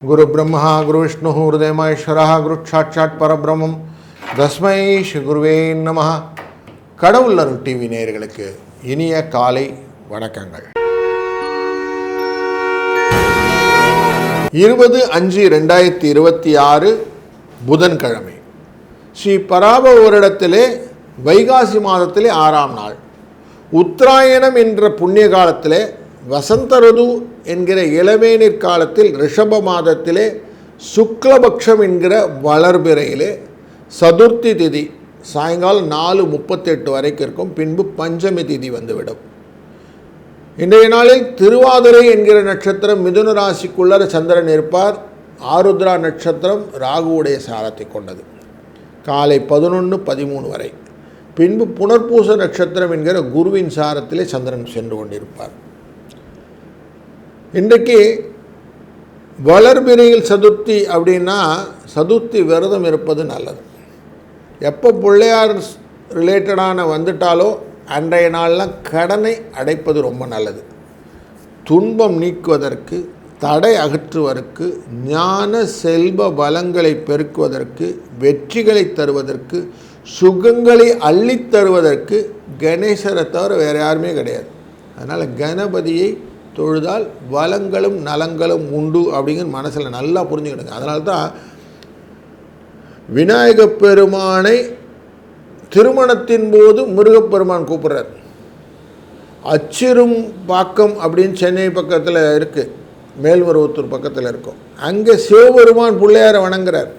குரு பிரம்மா குரு விஷ்ணு ஹிருதயமேஸ்வரா குரு சாட்சாத் பரபிரம்மம் தஸ்மை ஸ்ரீ குருவே நமஹ. கடவுள் அருள் டிவி நேயர்களுக்கு இனிய காலை வணக்கங்கள். 20/5/2026 புதன்கிழமை, ஸ்ரீ பராப வருடத்திலே வைகாசி மாதத்திலே 6ஆம் நாள், உத்தராயணம் என்ற புண்ணிய காலத்திலே, வசந்த ருது என்கிற இளவேநீர் காலத்தில், ரிஷப மாதத்திலே சுக்லபக்ஷம் என்கிற வளர்பிறையிலே சதுர்த்தி திதி சாயங்காலம் 4:38 வரைக்கும் இருக்கும். பின்பு பஞ்சமி திதி வந்துவிடும். இன்றைய நாளில் திருவாதிரை என்கிற நட்சத்திரம் மிதுன ராசிக்குள்ளர சந்திரன் இருப்பார். ஆருத்ரா நட்சத்திரம் ராகுவுடைய சாரத்தை கொண்டது. காலை 11:13 வரை. பின்பு புனர்பூச நட்சத்திரம் என்கிற குருவின் சாரத்திலே சந்திரன் சென்று கொண்டிருப்பார். இன்றைக்கு வளர்பிறையில் சதுர்த்தி அப்படின்னா, சதுர்த்தி விரதம் இருப்பது நல்லது. எப்போ பிள்ளையார் ரிலேட்டடான வந்துட்டாலோ அன்றைய நாள்லாம் கடனை அடைப்பது ரொம்ப நல்லது. துன்பம் நீக்குவதற்கு, தடை அகற்றுவதற்கு, ஞான செல்வ வளங்களை பெருக்குவதற்கு, வெற்றிகளை தருவதற்கு, சுகங்களை அள்ளித் தருவதற்கு கணேசரை தவிர வேறு யாருமே கிடையாது. அதனால் கணபதியை தொழுதால் வளங்களும் நலங்களும் உண்டு அப்படிங்கிற மனசில் நல்லா புரிஞ்சுக்கிடுங்க. அதனால தான் விநாயகப் பெருமானை திருமணத்தின் போது முருகப்பெருமான் கூப்பிட்றார். அச்சிரும் பாக்கம் அப்படின்னு சென்னை பக்கத்தில் இருக்குது, மேல்மருவத்தூர் பக்கத்தில் இருக்கும். அங்கே சிவபெருமான் பிள்ளையாரை வணங்குறார்.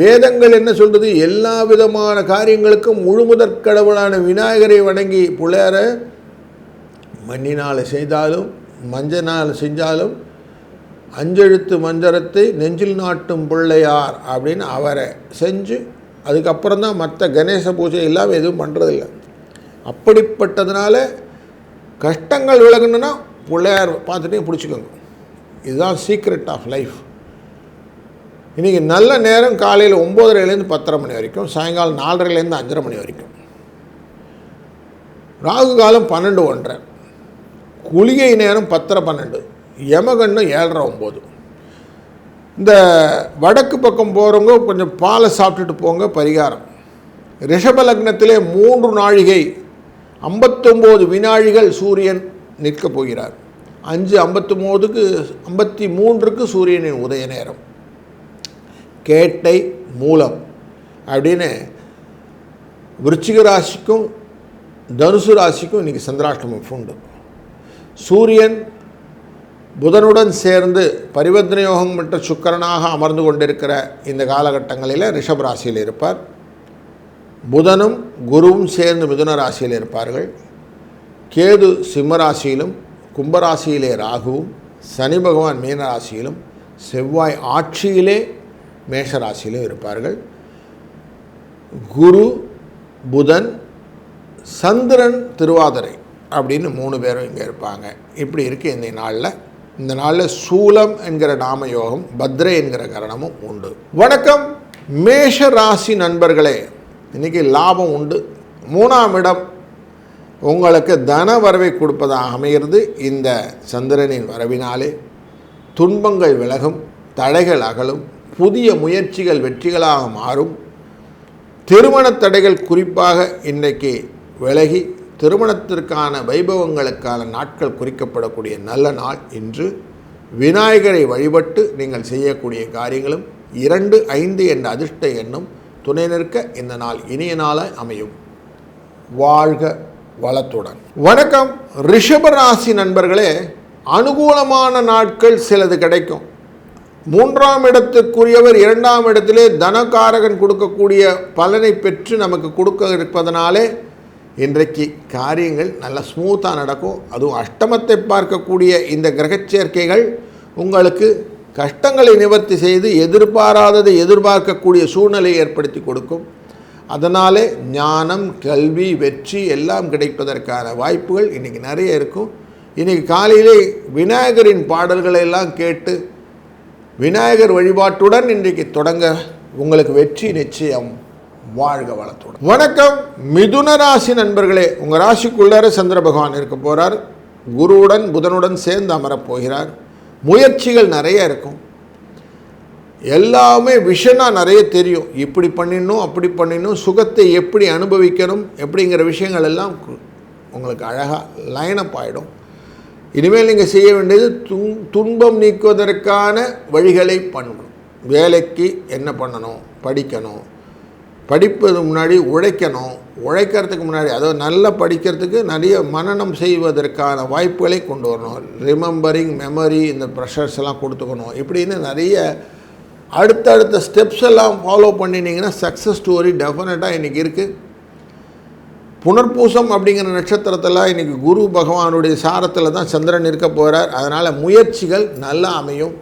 வேதங்கள் என்ன சொல்கிறது? எல்லா விதமான காரியங்களுக்கும் முழுமுதற் கடவுளான விநாயகரை வணங்கி பிள்ளையாரை மண்ணினால் செய்தாலும் மஞ்சனால் செஞ்சாலும் அஞ்செழுத்து மஞ்சரத்தை நெஞ்சில் நாட்டும் பிள்ளையார் அப்படின்னு அவரை செஞ்சு அதுக்கப்புறம் தான் மற்ற கணேச பூஜை இல்லாமல் எதுவும் பண்ணுறதில்லை. அப்படிப்பட்டதுனால கஷ்டங்கள் விலகணுன்னா பிள்ளையார் பார்த்துட்டே பிடிச்சிக்கோங்க. இதுதான் சீக்ரெட் ஆஃப் லைஃப். இன்றைக்கி நல்ல நேரம் காலையில் 9:30 10:30 மணி வரைக்கும், சாயங்காலம் 4:30 5:30 மணி வரைக்கும். ராகு காலம் 12:01, குளிகை நேரம் 10:12, யமகண்டம் 7:09. இந்த வடக்கு பக்கம் போகிறவங்க கொஞ்சம் பாலை சாப்பிட்டுட்டு போங்க, பரிகாரம். ரிஷப லக்னத்திலே 3 நாழிகை 59 வினாழிகள் சூரியன் நிற்கப் போகிறார். 5:53க்கு சூரியனின் உதய நேரம். கேட்டை மூலம் அப்படின்னு விருச்சிக ராசிக்கும் தனுசு ராசிக்கும் இன்றைக்கி சந்திராஷ்டமம் உண்டு. சூரியன் புதனுடன் சேர்ந்து பரிவர்த்தனை யோகம் பெற்ற சுக்கிரனாக அமர்ந்து கொண்டிருக்கிற இந்த காலகட்டங்களில் ரிஷப ராசியில் இருப்பார். புதனும் குருவும் சேர்ந்து மிதுன ராசியில் இருப்பார்கள். கேது சிம்ம ராசியிலும், கும்பராசியிலே ராகுவும், சனி பகவான் மீன ராசியிலும், செவ்வாய் ஆட்சியிலே மேஷ ராசியிலும் இருப்பார்கள். குரு புதன் சந்திரன் திருவாதிரை அப்படின்னு 3 பேரும் இங்கே இருப்பாங்க. இப்படி இருக்குது இந்த நாளில். இந்த நாளில் சூலம் என்கிற நாம யோகம், பத்ரை என்கிற கரணமும் உண்டு. வணக்கம் மேஷ ராசி நண்பர்களே. இன்றைக்கி லாபம் உண்டு. 3ஆம் இடம் உங்களுக்கு தன வரவை கொடுப்பதாக அமைகிறது. இந்த சந்திரனின் வரவினாலே துன்பங்கள் விலகும், தடைகள் அகலும், புதிய முயற்சிகள் வெற்றிகளாக மாறும். திருமண தடைகள் குறிப்பாக இன்றைக்கு விலகி திருமணத்திற்கான வைபவங்களுக்கான நாட்கள் குறிக்கப்படக்கூடிய நல்ல நாள் இன்று. விநாயகரை வழிபட்டு நீங்கள் செய்யக்கூடிய காரியங்களும் 2, 5 என்ற அதிர்ஷ்ட எண்ணும் துணை நிற்க இந்த நாள் இனிய நாளாய் அமையும். வாழ்க வளத்துடன். வணக்கம் ரிஷபராசி நண்பர்களே. அனுகூலமான நாட்கள் சிலது கிடைக்கும். 3ஆம் இடத்துக்குரியவர் 2ஆம் இடத்திலே தனகாரகன் கொடுக்கக்கூடிய பலனை பெற்று நமக்கு கொடுக்க இருப்பதனாலே இன்றைக்கு காரியங்கள் நல்ல ஸ்மூத்தாக நடக்கும். அதுவும் அஷ்டமத்தை பார்க்கக்கூடிய இந்த கிரகச்சேர்க்கைகள் உங்களுக்கு கஷ்டங்களை நிவர்த்தி செய்து எதிர்பாராததை எதிர்பார்க்கக்கூடிய சூழ்நிலையை ஏற்படுத்தி கொடுக்கும். அதனாலே ஞானம், கல்வி, வெற்றி எல்லாம் கிடைப்பதற்கான வாய்ப்புகள் இன்றைக்கி நிறைய இருக்கும். இன்றைக்கி காலையிலே விநாயகரின் பாடல்களை எல்லாம் கேட்டு விநாயகர் வழிபாட்டுடன் இன்றைக்கு தொடங்க உங்களுக்கு வெற்றி நிச்சயம். வாழ்க வளத்துடன். வணக்கம் மிதுன ராசி நண்பர்களே. உங்கள் ராசிக்குள்ளார சந்திர பகவான் இருக்க போகிறார். குருவுடன் புதனுடன் சேர்ந்து அமரப்போகிறார். முயற்சிகள் நிறைய இருக்கும். எல்லாமே விஷனாக நிறைய தெரியும். இப்படி பண்ணிடணும், அப்படி பண்ணிடணும், சுகத்தை எப்படி அனுபவிக்கணும் எப்படிங்கிற விஷயங்கள் எல்லாம் உங்களுக்கு அழகாக லைனப் ஆகிடும். இனிமேல் நீங்கள் செய்ய வேண்டியது துன்பம் நீக்குவதற்கான வழிகளை பண்ணணும். வேலைக்கு என்ன பண்ணணும், படிக்கணும், படிப்பது முன்னாடி உழைக்கணும், உழைக்கிறதுக்கு முன்னாடி அதாவது நல்லா படிக்கிறதுக்கு நிறைய மனனம் செய்வதற்கான வாய்ப்புகளை கொண்டு வரணும். ரிமெம்பரிங், மெமரி, இந்த ப்ரெஷர்ஸ் எல்லாம் கொடுத்துக்கணும். இப்படின்னு நிறைய அடுத்தடுத்த ஸ்டெப்ஸ் எல்லாம் ஃபாலோ பண்ணினீங்கன்னா சக்ஸஸ் ஸ்டோரி டெஃபினட்டாக இன்றைக்கி இருக்குது. புனர்பூசம் அப்படிங்கிற நட்சத்திரத்தில் இன்றைக்கி குரு பகவானுடைய சாரத்தில் தான் சந்திரன் இருக்க போகிறார். அதனால் முயற்சிகள் நல்லா அமையும்.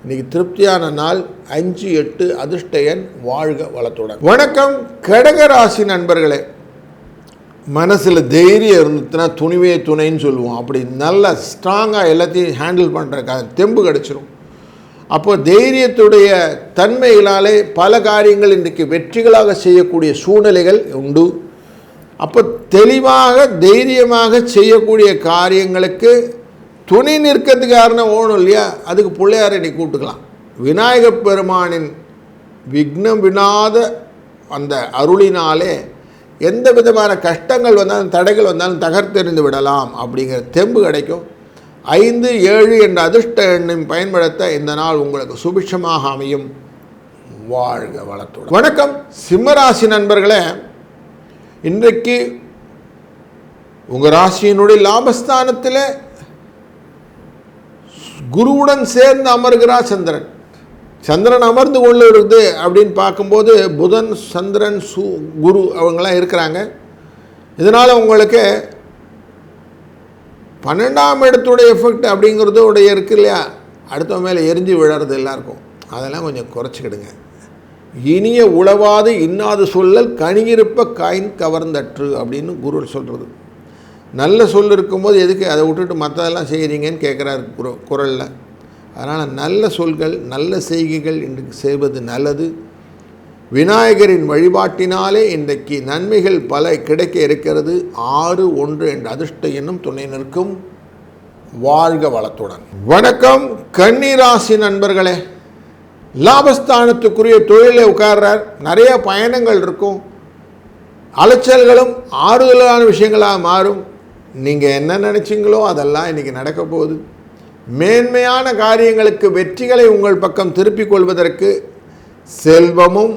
இன்றைக்கி திருப்தியான நாள். 5-8 அதிர்ஷ்ட எண். வாழ்க வளத்துடன். வணக்கம் கடகராசி நண்பர்களே. மனசில் தைரியம் இருந்துச்சுன்னா துணிவே துணைன்னு சொல்லுவோம். அப்படி நல்லா ஸ்ட்ராங்காக எல்லாத்தையும் ஹேண்டில் பண்ணுறதுக்காக தெம்பு கிடச்சிரும். அப்போ தைரியத்துடைய தன்மைகளாலே பல காரியங்கள் இன்றைக்கு வெற்றிகளாக செய்யக்கூடிய சூழ்நிலைகள் உண்டு. அப்போ தெளிவாக தைரியமாக செய்யக்கூடிய காரியங்களுக்கு துணை நிற்கிறதுக்கு யாருன்னா ஓணும் இல்லையா, அதுக்கு பிள்ளையாரை இன்றைக்கி கூப்பிட்டுக்கலாம். விநாயகப் பெருமானின் விக்னம் வினாத அந்த அருளினாலே எந்த விதமான கஷ்டங்கள் வந்தாலும் தடைகள் வந்தாலும் தகர்த்தெறிந்து விடலாம் அப்படிங்கிற தெம்பு கிடைக்கும். 5-7 என்ற அதிர்ஷ்ட எண்ணையும் பயன்படுத்த இந்த நாள் உங்களுக்கு சுபிட்சமாக அமையும். வாழ்க வளத்துடன். வணக்கம் சிம்மராசி நண்பர்களே. இன்றைக்கு உங்கள் ராசியினுடைய லாபஸ்தானத்தில் குருவுடன் சேர்ந்து அமர்கிறார் சந்திரன். சந்திரன் அமர்ந்து கொண்டு இருக்குது அப்படின்னு பார்க்கும்போது புதன், சந்திரன், குரு அவங்களாம் இருக்கிறாங்க. இதனால் உங்களுக்கு 12ஆம் இடத்துடைய எஃபெக்ட் அப்படிங்கிறதோடைய இருக்கு இல்லையா, அடுத்த மேலே எரிஞ்சு விழறது எல்லாருக்கும். அதெல்லாம் கொஞ்சம் குறைச்சிக்கிடுங்க. இனிய உளவாது இன்னாது சொல்லல் கனியிருப்ப காயின் கவர்ந்தற்று அப்படின்னு குரு சொல்கிறது. நல்ல சொல் இருக்கும்போது எதுக்கு அதை விட்டுட்டு மற்றதெல்லாம் செய்கிறீங்கன்னு கேட்குறாரு குரலில். அதனால் நல்ல சொல்கள், நல்ல செய்கைகள் இன்றைக்கு செய்வது நல்லது. விநாயகரின் வழிபாட்டினாலே இன்றைக்கு நன்மைகள் பல கிடைக்க இருக்கிறது. 6-1 என்ற அதிர்ஷ்ட எண்ணும் துணை நிற்கும். வாழ்க வளத்துடன். வணக்கம் கன்னிராசி நண்பர்களே. லாபஸ்தானத்துக்குரிய தொழிலை உட்கார்றார். நிறைய பயணங்கள் இருக்கும். அலைச்சல்களும் ஆறுதலான விஷயங்களாக மாறும். நீங்கள் என்ன நினச்சிங்களோ அதெல்லாம் இன்றைக்கி நடக்க போகுது. மேன்மையான காரியங்களுக்கு வெற்றிகளை உங்கள் பக்கம் திருப்பிக் கொள்வதற்கு செல்வமும்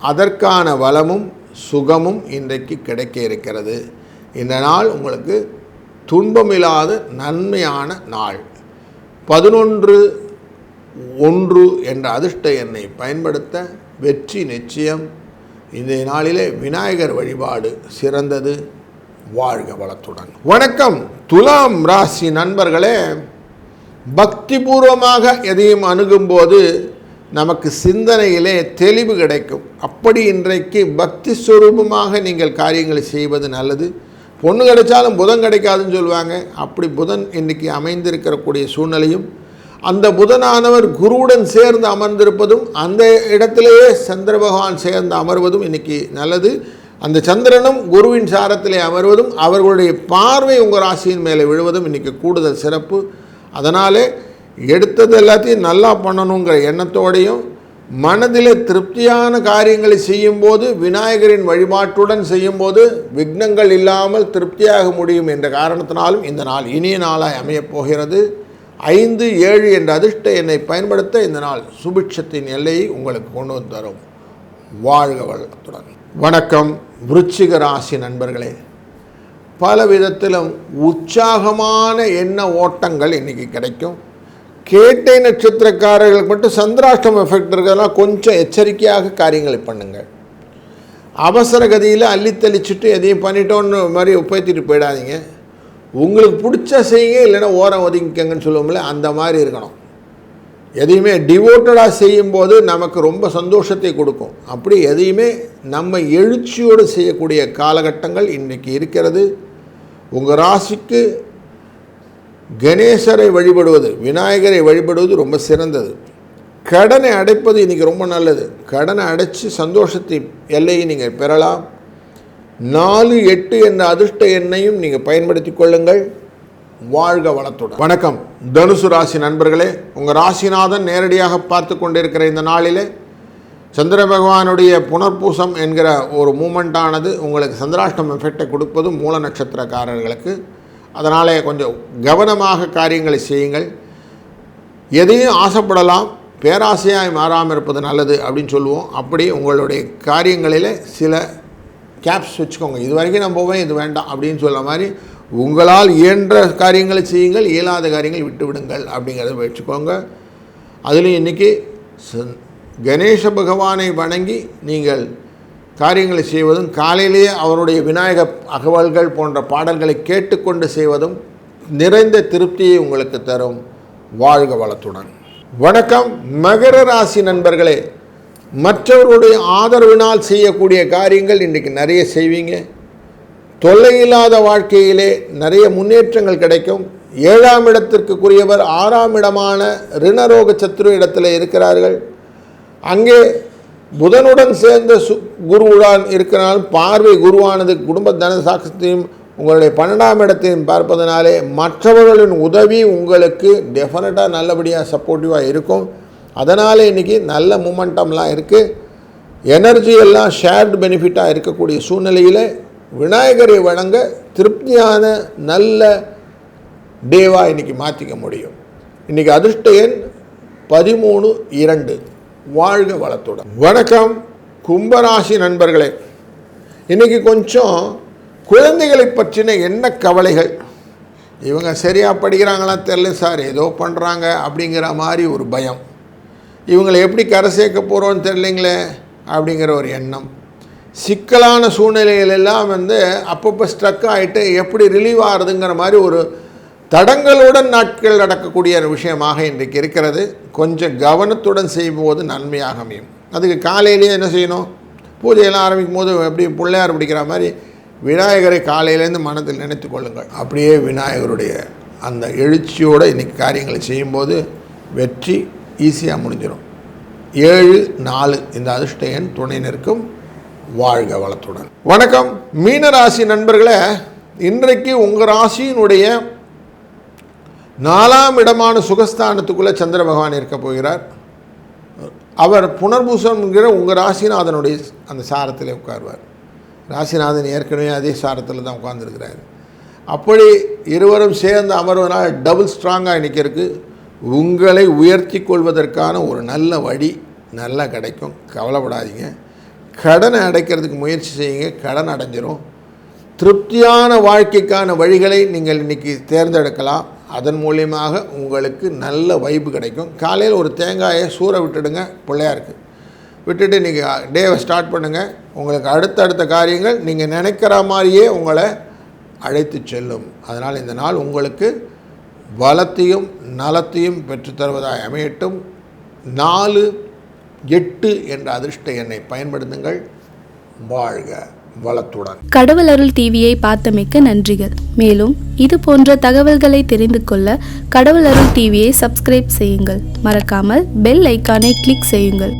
அதற்கான வளமும் சுகமும் இன்றைக்கு கிடைக்க இருக்கிறது. இந்த நாள் உங்களுக்கு துன்பமில்லாத நன்மையான நாள். 11-1 என்ற அதிர்ஷ்ட எண்ணை பயன்படுத்த வெற்றி நிச்சயம். இந்த நாளிலே விநாயகர் வழிபாடு சிறந்தது. வாழ்க வளத்துடன். வணக்கம் துலாம் ராசி நண்பர்களே. பக்திபூர்வமாக எதையும் அணுகும்போது நமக்கு சிந்தனையிலே தெளிவு கிடைக்கும். அப்படி இன்றைக்கு பக்தி ஸ்வரூபமாக நீங்கள் காரியங்களை செய்வது நல்லது. பொண்ணு கிடைச்சாலும் புதன் கிடைக்காதுன்னு சொல்லுவாங்க. அப்படி புதன் இன்றைக்கி அமைந்திருக்கக்கூடிய சூழ்நிலையும், அந்த புதனானவர் குருவுடன் சேர்ந்து அமர்ந்திருப்பதும், அந்த இடத்திலேயே சந்திர பகவான் சேர்ந்து அமர்வதும் இன்றைக்கி நல்லது. அந்த சந்திரனும் குருவின் சாரத்திலே அமர்வதும் அவர்களுடைய பார்வை உங்கள் ராசியின் மேலே விழுவதும் இன்றைக்கி கூடுதல் சிறப்பு. அதனாலே எடுத்தது எல்லாத்தையும் நல்லா பண்ணணுங்கிற எண்ணத்தோடையும் மனதிலே திருப்தியான காரியங்களை செய்யும்போது, விநாயகரின் வழிபாட்டுடன் செய்யும்போது விக்னங்கள் இல்லாமல் திருப்தியாக முடியும் என்ற காரணத்தினாலும் இந்த நாள் இனிய நாளாய் அமையப் போகிறது. 5-7 என்ற அதிர்ஷ்ட எண்ணை பயன்படுத்த இந்த நாள் சுபிட்சத்தின் எல்லையை உங்களுக்கு கொண்டு வந்து தரும். வாழ்க வளத்துடன். வணக்கம் விருச்சிக ராசி நண்பர்களே. பல விதத்திலும் உற்சாகமான எண்ண ஓட்டங்கள் இன்றைக்கி கிடைக்கும். கேட்டை நட்சத்திரக்காரர்களுக்கு மட்டும் சந்திராஷ்டம எஃபெக்ட் இருக்கிறதுனால கொஞ்சம் எச்சரிக்கையாக காரியங்களை பண்ணுங்கள். அவசர கதியில் அள்ளித்தளிச்சுட்டு எதையும் பண்ணிட்டோன்னு மாதிரி உப்பேற்றிட்டு போயிடாதீங்க. உங்களுக்கு பிடிச்ச செய்யுங்க, இல்லைன்னா ஓரம் ஒதுங்கிக்கங்கன்னு சொல்லுவோம்ல, அந்த மாதிரி இருக்கணும். எதையுமே டிவோட்டடாக செய்யும்போது நமக்கு ரொம்ப சந்தோஷத்தை கொடுக்கும். அப்படி எதையுமே நம்ம எழுச்சியோடு செய்யக்கூடிய காலகட்டங்கள் இன்றைக்கி இருக்கிறது. உங்கள் ராசிக்கு கணேசரை வழிபடுவது, விநாயகரை வழிபடுவது ரொம்ப சிறந்தது. கடனை அடைப்பது இன்றைக்கி ரொம்ப நல்லது. கடனை அடைச்சி சந்தோஷத்தை எல்லையை நீங்கள் பெறலாம். 4-8 என்ற அதிர்ஷ்ட எண்ணையும் நீங்கள் பயன்படுத்தி கொள்ளுங்கள். வாழ்க வளத்துடன். வணக்கம் தனுசு ராசி நண்பர்களே. உங்கள் ராசிநாதன் நேரடியாக பார்த்து கொண்டிருக்கிற இந்த நாளிலே சந்திர பகவானுடைய புனர்பூசம் என்கிற ஒரு மூமெண்ட்டானது உங்களுக்கு சந்திராஷ்டம் எஃபெக்டை கொடுப்பது மூல நட்சத்திரக்காரர்களுக்கு. அதனாலே கொஞ்சம் கவனமாக காரியங்களை செய்யுங்கள். எதையும் ஆசைப்படலாம், பேராசையாய் மாறாமல் இருப்பது நல்லது அப்படின்னு சொல்லுவோம். அப்படி உங்களுடைய காரியங்களில் சில கேப்ஸ் வச்சுக்கோங்க. இது வரைக்கும் நான் போவேன், இது வேண்டாம் அப்படின்னு சொல்ல மாதிரி உங்களால் இயன்ற காரியங்களை செய்யுங்கள், இயலாத காரியங்கள் விட்டுவிடுங்கள் அப்படிங்கிறத வச்சுக்கோங்க. அதுலேயும் இன்றைக்கி கணேச பகவானை வணங்கி நீங்கள் காரியங்களை செய்வதும், காலையிலேயே அவருடைய விநாயக அகவல்கள் போன்ற பாடல்களை கேட்டுக்கொண்டு செய்வதும் நிறைந்த திருப்தியை உங்களுக்கு தரும். வாழ்க வளத்துடன். வணக்கம் மகர ராசி நண்பர்களே. மற்றவருடைய ஆதரவினால் செய்யக்கூடிய காரியங்கள் இன்றைக்கி நிறைய செய்வீங்க. தொல்லையில்லாத வாழ்க்கையிலே நிறைய முன்னேற்றங்கள் கிடைக்கும். 7ஆம் இடத்திற்குரியவர் 6ஆம் இடமான ரிணரோக சத்ரு இடத்துல இருக்கிறார்கள். அங்கே புதனுடன் சேர்ந்த குருவுடன் இருக்கிறனாலும் பார்வை குருவானது குடும்ப தன சாட்சியத்தையும் உங்களுடைய 12ஆம் இடத்தையும் பார்ப்பதனாலே மற்றவர்களின் உதவி உங்களுக்கு டெஃபினட்டாக நல்லபடியாக சப்போர்ட்டிவாக இருக்கும். அதனால் இன்றைக்கி நல்ல மூமெண்டம்லாம் இருக்குது. எனர்ஜி எல்லாம் ஷேர்டு பெனிஃபிட்டாக இருக்கக்கூடிய சூழ்நிலையில் விநாயகரை வணங்க திருப்தியான நல்ல டேவாக இன்றைக்கி மாற்றிக்க முடியும். இன்றைக்கி அதிர்ஷ்ட எண் 13-2. வாழ்க வளத்துடன். வணக்கம் கும்பராசி நண்பர்களே. இன்றைக்கி கொஞ்சம் குழந்தைகளை பற்றின என்ன கவலைகள், இவங்க சரியாக படிக்கிறாங்களா தெரியல சார், ஏதோ பண்ணுறாங்க அப்படிங்கிற மாதிரி ஒரு பயம், இவங்களை எப்படி கரை சேர்க்க போகிறோன்னு தெரியலைங்களே அப்படிங்கிற ஒரு எண்ணம், சிக்கலான சூழ்நிலைகள் எல்லாம் அப்பப்போ ஸ்ட்ரக் ஆகிட்டு எப்படி ரிலீவ் ஆகுதுங்கிற மாதிரி ஒரு தடங்களுடன் நாட்கள் நடக்கக்கூடிய விஷயமாக இன்றைக்கு இருக்கிறது. கொஞ்சம் கவனத்துடன் செய்யும்போது நன்மையாக அமையும். அதுக்கு காலையிலேயே என்ன செய்யணும், பூஜையெல்லாம் ஆரம்பிக்கும் போது எப்படி பிள்ளையார் பிடிக்கிற மாதிரி விநாயகரை காலையிலேருந்து மனத்தில் நினைத்து கொள்ளுங்கள். அப்படியே விநாயகருடைய அந்த எழுச்சியோடு இன்றைக்கி காரியங்களை செய்யும்போது வெற்றி ஈஸியாக முடிஞ்சிடும். 7-4 இந்த அதிர்ஷ்ட எண் துணை நிற்கும். வாழ்க வளத்துடன். வணக்கம் மீனராசி நண்பர்களே. இன்றைக்கு உங்கள் ராசியினுடைய 4ஆம் இடமான சுகஸ்தானத்துக்குள்ளே சந்திர பகவான் இருக்க போகிறார். அவர் புனர்பூசம்ங்கிற உங்கள் ராசிநாதனுடைய அந்த சாரத்தில் உட்கார்வார். ராசிநாதன் ஏற்கனவே அதே சாரத்தில் தான் உட்கார்ந்துருக்கிறார். அப்படி இருவரும் சேர்ந்து அமர்வதனால் டபுள் ஸ்ட்ராங்காக இன்றைக்கி இருக்குது. உங்களை உயர்த்தி கொள்வதற்கான ஒரு நல்ல வழி நல்லா கிடைக்கும். கவலைப்படாதீங்க. கடனை அடைக்கிறதுக்கு முயற்சி செய்யுங்க, கடன் அடைஞ்சிரும். திருப்தியான வாழ்க்கைக்கான வழிகளை நீங்கள் இன்றைக்கி தேர்ந்தெடுக்கலாம். அதன் மூலியமாக உங்களுக்கு நல்ல வைப்பு கிடைக்கும். காலையில் ஒரு தேங்காயை சூற விட்டுடுங்க, பிள்ளையாருக்கு விட்டுட்டு நீங்கள் டேவை ஸ்டார்ட் பண்ணுங்கள். உங்களுக்கு அடுத்தடுத்த காரியங்கள் நீங்கள் நினைக்கிற மாதிரியே உங்களை அழைத்து செல்லும். அதனால் இந்த நாள் உங்களுக்கு வளத்தையும் நலத்தையும் பெற்றுத்தருவதாய் அமையட்டும். 4-8 என்ற அதிர்ஷ்ட எண்ணை பயன்படுத்துங்கள். வாழ்க வளத்துடன். கடவுள் அருள் டிவியை பார்த்தமைக்கு நன்றிகள். மேலும் இது போன்ற தகவல்களை தெரிந்து கொள்ள கடவுள் அருள் டிவியை சப்ஸ்கிரைப் செய்யுங்கள். மறக்காமல் பெல் ஐக்கானை கிளிக் செய்யுங்கள்.